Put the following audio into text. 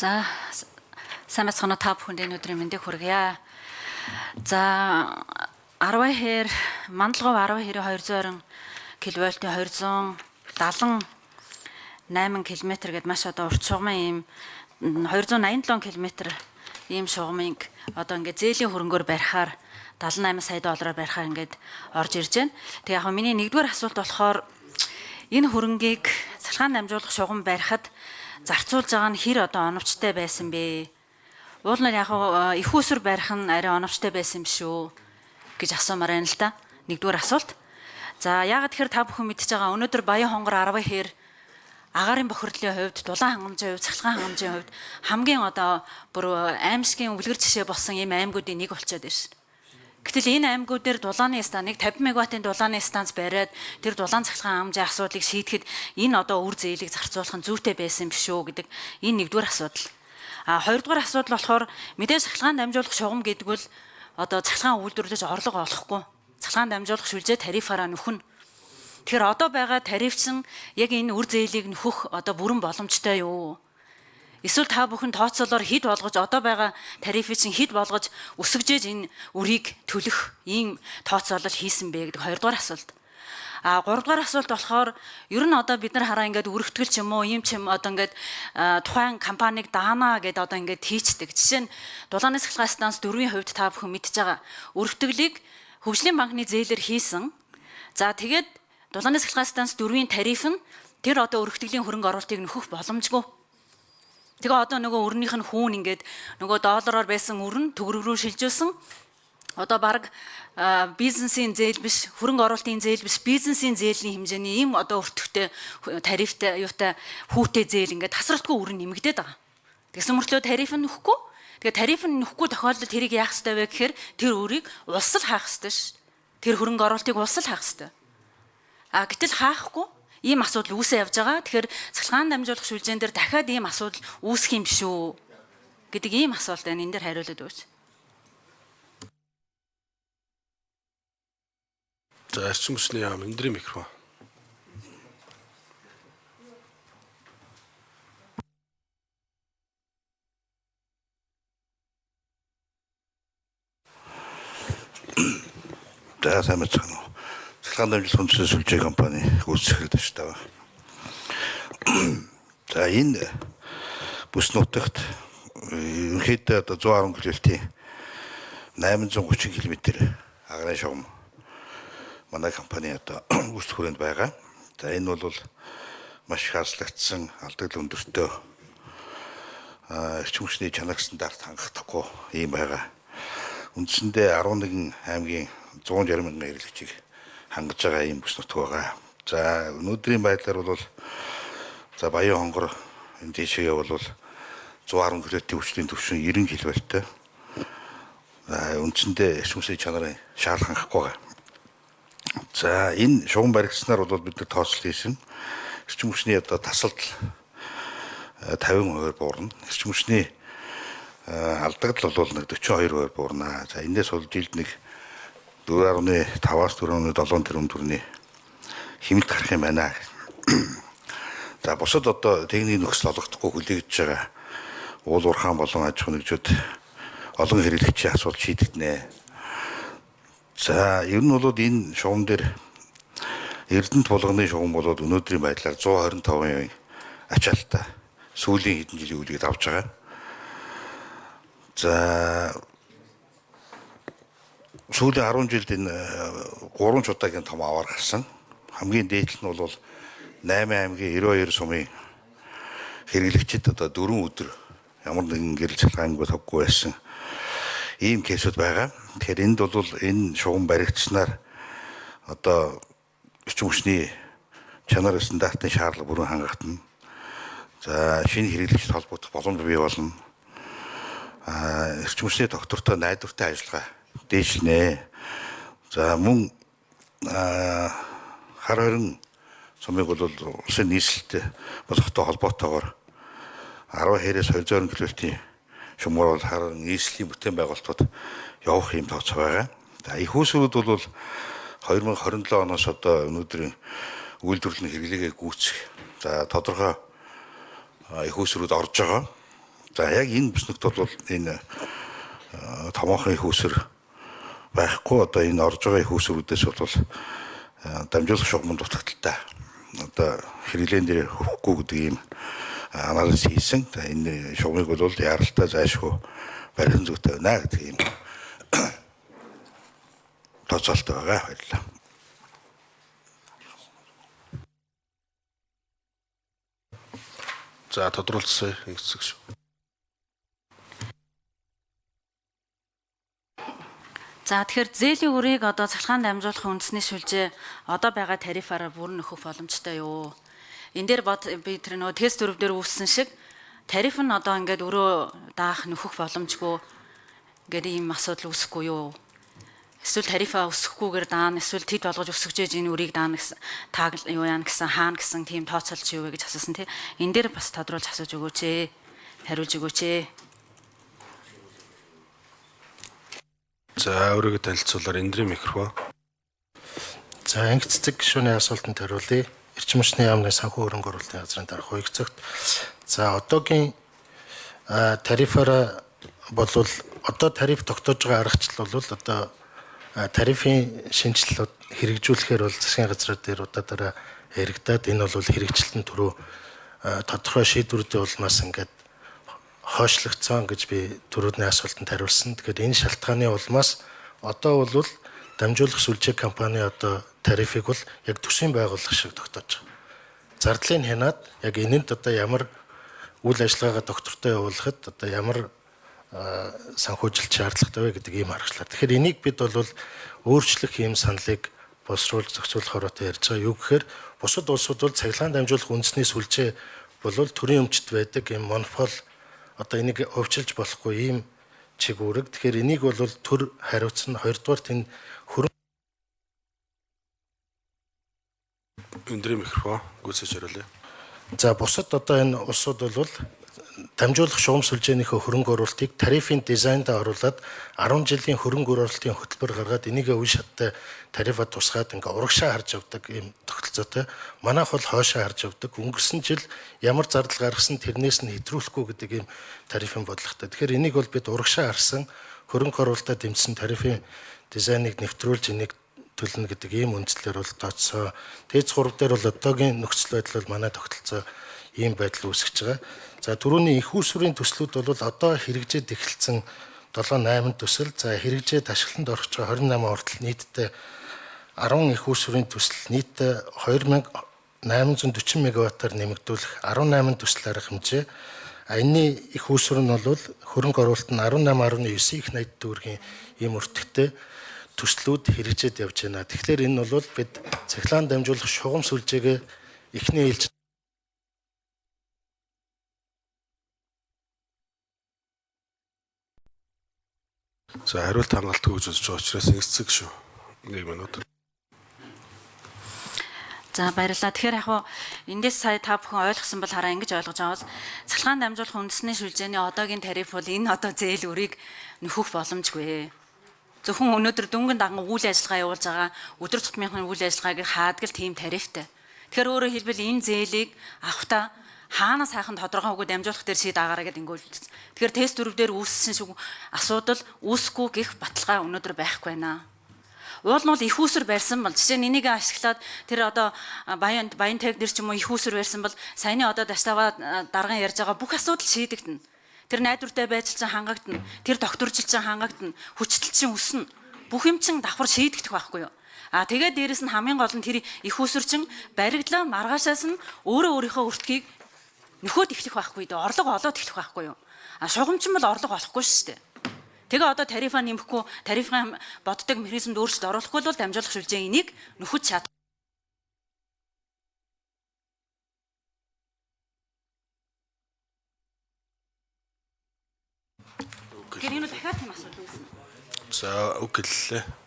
За сайн бацхан та бүхэнд энэ өдрийн мэндийг хүргье. За 12 Мандалгов 12-220 кВт-ийн 278 км гэд маш одоо урт шугамын ийм 287 км ийм шугамыг одоо ингээд зээлийн хөрөнгөөр барихаар 78 сая доллараар барихаар ингээд орж ирж байна. Тэг яг миний нэгдүгээр асуулт болохоор энэ хөрөнгийг цалхаан дамжуулах шугам барихад зарцуулж байгаа нь хэр одоо оновчтой байсан бэ? Уул нь яг их усүр барих нь арай оновчтой байсан юм шүү гэж асуумаар байна л да. Нэгдүгээр асуулт. За яагаад тэгэхээр та бүхэн мэдчихэж байгаа өнөөдөр Баян хонгор 12-ээр агаарын бохирдлын хувьд, дулаан хангамжийн хувьд, цахилгаан хангамжийн хувьд хамгийн одоо бүр аимшигын үлгэр жишээ болсон ийм аймагуудын нэг болчиход байна шүү. Гэтэл энэ аймагуудаар дулааны станц нэг 50 мегаваттын дулааны станц бариад тэр дулаан цахилгаан хангамжийн асуудлыг шийдэхэд энэ одоо үр зээлийг зарцуулах нь зүйтэй байсан юм шүү гэдэг энэ нэгдүгээр асуудал. Хоёрдугаар асуудал болохоор мэдээж цахилгаан дамжуулах шугам гэдэг бол одоо цахилгаан үйлдвэрлэж орлого олохгүй. Цахилгаан дамжуулах шүлжээ тарифаараа нөхөн. Тэгэхээр одоо байгаа тариф чинь яг энэ үр зээлийг нөхөх одоо бүрэн боломжтой юу? Эсвэл та бүхэн тооцоолоор хэд болгож одоо байгаа тарифыг чинь хэд болгож өсгөжээж энэ үрийг төлөх ийм тооцоолол хийсэн бэ гэдэг хоёрдугаар асуулт. Гуравдугаар асуулт болохоор ер нь одоо бид нар хараа ингээд өргөтгөл ч юм уу ийм ч юм одоо ингээд тухайн компанийг даана гэдээ одоо ингээд хийчдэг. Жишээ нь дулааны цахилгаан станц 4-ийн хувьд та бүхэн мэдж байгаа өргөтгөлийг Хөгжлийн банкны зээлээр хийсэн. За тэгээд дулааны цахилгаан станц 4-ийн тариф нь тэр одоо өргөтгөлийн хөрөнгө оруулалтыг нөхөх боломжгүй. Тэгээ одоо нөгөө өрнийх нь хүүн ингээд нөгөө доллараар байсан өрн төгрөг рүү шилжүүлсэн. Одоо баг бизнесийн зээл биш, хөрөнгө оруулалтын зээл биш, бизнесийн зээлийн хэмжээний ийм одоо өртөгтэй тарифтай юутай хүүтэй зээл ингээд тасралтгүй өрн нэмэгдээд байгаа. Тэгсэн мөртлөө тариф нь нөхгүй. Тэгээ тариф нь нөхгүй тохиолдолд тэрийг яах ёстой вэ гэхээр тэр өрийг улс л хаах ёстой ш. Тэр хөрөнгө оруулалтыг улс л хаах ёстой. Гэтэл хаахгүй ийм асуудал үүсээ явж байгаа. Тэгэхээр цахилгаан дамжуулах шүлжээн дээр дахиад ийм асуудал үүсэх юм шүү гэдэг ийм асуулт байна. Энэ дээр хариулаад өгөөч. За арчин хүчний яам өндрийн микрофон. За сайн байна. Цахилгаан дамжуулах хүнсний сүлжээ компани гүйцэтгэл дэвштэй. За энэ бүс нутагт ерөнхийдөө одоо 110 км-ийн 830 км агрын шугам манай компани одоо үүсгэх хүрээнд байгаа. За энэ бол маш их хаслагдсан, алдагдал өндөртэй эрчим хүчний чанар стандарт хангахдаггүй юм байгаа. Үндсэндээ 11 аймгийн 160 мянган хэрэглэгчийг хангаж байгаа юм бүс нутаг байгаа. За өнөөдрийн байдлаар бол за Баян хонгор энэ дэшегээ бол 110 км-ийн хүчний түвшин 90 кВт. Үндсэндээ эрчим хүчний чанарын шаардлага хангахгүй байгаа. За энэ шугам баригдсанаар бол бид нар тооцол хийсэн. Эрчим хүчний одоо тасалд 50% буурна. Эрчим хүчний алдагдал бол нэг 42% буурна. За энэс бол жилд нэг 4.5-аас 4.7 тэрбум төгрөгийн хэмнэлт гарах юм байна. За бусад одоо техникийн нөхцөл олгохдохгүй хүлээгдэж байгаа уул уурхаан болон аж ахуйн нэгжүүд олон хэрэглэгчийн асуудал шийдэгдэнэ. За ер нь бол энэ шугам дээр Эрдэнэт булганы шугам бол өнөөдрийн байдлаар 125% ачаалттай сүүлийн хэдэн жилийн үлгээд авч байгаа. За сүүлийн 10 жилд энэ 3 удаагийн том аваар гарсан. Хамгийн дээдл нь бол 8 аймгийн 92 сумын хэрэглэгчид одоо 4 өдөр ямар нэгэн гэрэл цалгаангүй тоггүй байсан ийм кейсүүд байгаа. Тэгэхээр энд бол энэ шугам баригдсанаар одоо эрчим хүчний чанар стандартын шаардлага бүрэн хангагдана. За шинэ хэрэглэгчд холбогдох боломж бий болно. Эрчим хүчний доктортой найдвартай ажиллагаа дээшлэнэ. За мөн хар хорин сумыг бол улсын нийслэлтэй болохтой холбоотойгоор 12-ээс 220 км-ийн шугамар бол харин нийслэлийн бүтээн байгуулалтууд явах юм тооцоо байгаа. За их усрууд бол 2027 оноос одоо өнөөдрийн үйлдвэрлэлийн хэрэглээгээ гүйцэх. За тодорхой их усрууд орж байгаа. За яг энэ бүснэгт бол энэ томоохон их усэр байхгүй одоо энэ орж байгаа их усрүүдээс бол дамжуулах шугамд дутагдaltaй. Одоо хэрэглэн дээр хөвөхгүй гэдэг ийм анализ хийсэн. За энэ шугамыг бол яаралтай зайлшгүй барилан зүйтэй байна гэдэг ийм тооцоолтой байгаа. Баярлалаа. За тодруулсан хэсэг шүү. За тэгэхээр зээлийн үрийг одоо цахилгаан дамжуулах үндэсний шүлжээ одоо байгаа тарифаараа бүрэн нөхөх боломжтой юу? Энэ дээр би тэр нөгөө тест дөрөв дээр үүссэн шиг тариф нь одоо ингээд өрөө даах нөхөх боломжгүй ингээд ийм асуудал үүсэхгүй юу? Эсвэл тарифаа өсөхгүйгээр даана, эсвэл тэд болгож өсгөж энэ үрийг даана гэсэн тааглал юу яана гэсэн хаана гэсэн тийм тооцоолж юу вэ гэж асуусан тий. Энэ дээр бас тодруулж асууж өгөөч ээ. Хариулж өгөөч ээ. За өөрийгөө танилцуулаар эндрийн микрофон. За анги цэцэг гишүүний асуултанд хариулъя. Эрчим хүчний яамны санхүү хөрөнгө оруулалтын газрын дарга хуйгцогт. За одоогийн тарифаараа болвол одоо тариф тогтоож байгаа аргачлал бол одоо тарифын шинжилэлүүд хэрэгжүүлэхээр бол засгийн газрууд дээр удаадараа яригадаад энэ бол хэрэгжилтэн түрүү тодорхой шийдвэрүүдийн улмаас ингээд хойшлогдсон гэж би түрүүний асуултанд хариулсан. Тэгэхээр энэ шалтгааны улмаас одоо бол дамжуулах сүлжээ компани одоо тарифыг бол яг төсвийн байгууллага шиг тогтоож байгаа. Зардлыг хянаад яг энэнд одоо ямар үйл ажиллагаагаа доктортой явуулахад одоо ямар санхүүжилт шаардлагатай вэ гэдэг ийм аргачлал. Тэгэхээр энийг бид бол өөрчлөх ийм саналыг боловсруулж зохицуулахаар одоо ярьж байгаа. Юу гэхээр бусад улсууд бол цахилгаан дамжуулах үндэсний сүлжээ бол төрийн өмчт байдаг ийм монопол одоо энийг өвчилж болохгүй ийм чиг үүрэг. Тэгэхээр энийг бол төр хариуцсан. Хоёрдугаарт энэ Эндрийн микрофон гүйцэж хариулъя. за бусад одоо энэ улсууд бол дамжуулах шугам сүлжээнийхөө хөрөнгө оруулалтыг тарифын дизайнд оруулаад 10 жилийн хөрөнгө оруулалтын хөтөлбөр гаргаад энийг үе шаттай тарифад тусгаад ингээ урагшаа харж явдаг ийм тогтолцоотой. Манайх бол хойшоо харж явдаг. Өнгөрсөн жил ямар зардал гаргасан тэрнээс нь хэтрүүлэхгүй гэдэг ийм тарифын бодлоготой. Тэгэхээр энийг бол бид урагшаа харсан хөрөнгө оруулалтаа дэмжсэн тарифын дизайныг нэвтрүүлж энийг төлнө гэдэг ийм үндслээр бол тооцсон. Дээд 3 дээр бол одоогийн нөхцөл байдал бол манай тогтолцоо ийм байдал үүсгэж байгаа. За түрүүний их усрын төслүүд бол одоо хэрэгжээд эхэлсэн 7-8 төсөл. За хэрэгжээд ашиглалтанд орох 28 хүртэл нийтдээ 10 их усрын төсөл нийтдээ 2840 мегаваттаар нэмэгдүүлэх 18 төсөл арга хэмжээ. Энэний их уср нь бол хөрөнгө оруулалт нь 18.9 их 80 төгрөгийн ийм өртөгтэй төслүүд хэрэгжээд явж байна. Тэгэхээр энэ бол бид цахилгаан дамжуулах шугам сүлжээгээ эхний ээлж За хариулт хангалтгүй гэж үзэж байгаа учраас эцэг шүү. 1 минут. За баярлалаа. Тэгэхээр яг хуу эндээс сая та бүхэн ойлгосон бол хараа ингэж ойлгож байгаас цахилгаан дамжуулах үндэсний шүлжээний одоогийн тариф бол энэ одоо зээл үрийг нөхөх боломжгүй. Зөвхөн өнөөдөр дөнгөн даган үйл ажиллагаа явуулж байгаа өдөр тутмынхны үйл ажиллагааг хаадаг л тийм тарифтай. Тэгэхээр өөрөөр хэлбэл энэ зээлийг авахта хаана сайхан тодорхойгүй дамжуулах дээр шийд агаараа гэдэг ингээд. Тэгэхээр тест дөрөв дээр үүссэн шиг асуудал үүсэхгүй гэх баталгаа өнөөдөр байхгүй байна. Уул нь их усэр барьсан бол жишээ нь энийг ашиглаад тэр одоо баян тег дээр ч юм уу их усэр барьсан бол саяны одоо даштава дарган ярьж байгаа бүх асуудал шийдэгдэнэ. Тэр найдвартай байжилчин хангагдана. Тэр докторжилчин хангагдана. Хүчтэлчин өснө. Бүх юм чин давхар шийдэгдэх байхгүй юу? Тэгээд дээрэс нь хамгийн гол нь тэр их усэрчин баригдлаа маргаашаас нь өөрөө өөрийнхөө өртгийг нөхөд эхлэх байхгүй дээ. Орлого олоод эхлэх байхгүй юу? Шугамчин бол орлого олохгүй шүү дээ. Тэгээ одоо тарифаа нэмэхгүй, тарифын боддог механизмд өөрчлөлт оруулахгүй бол дамжуулах шүлжээ энийг нөхөд чад. Тэр энэ дахиад тийм асуудал үүснэ. За үг гэлээ.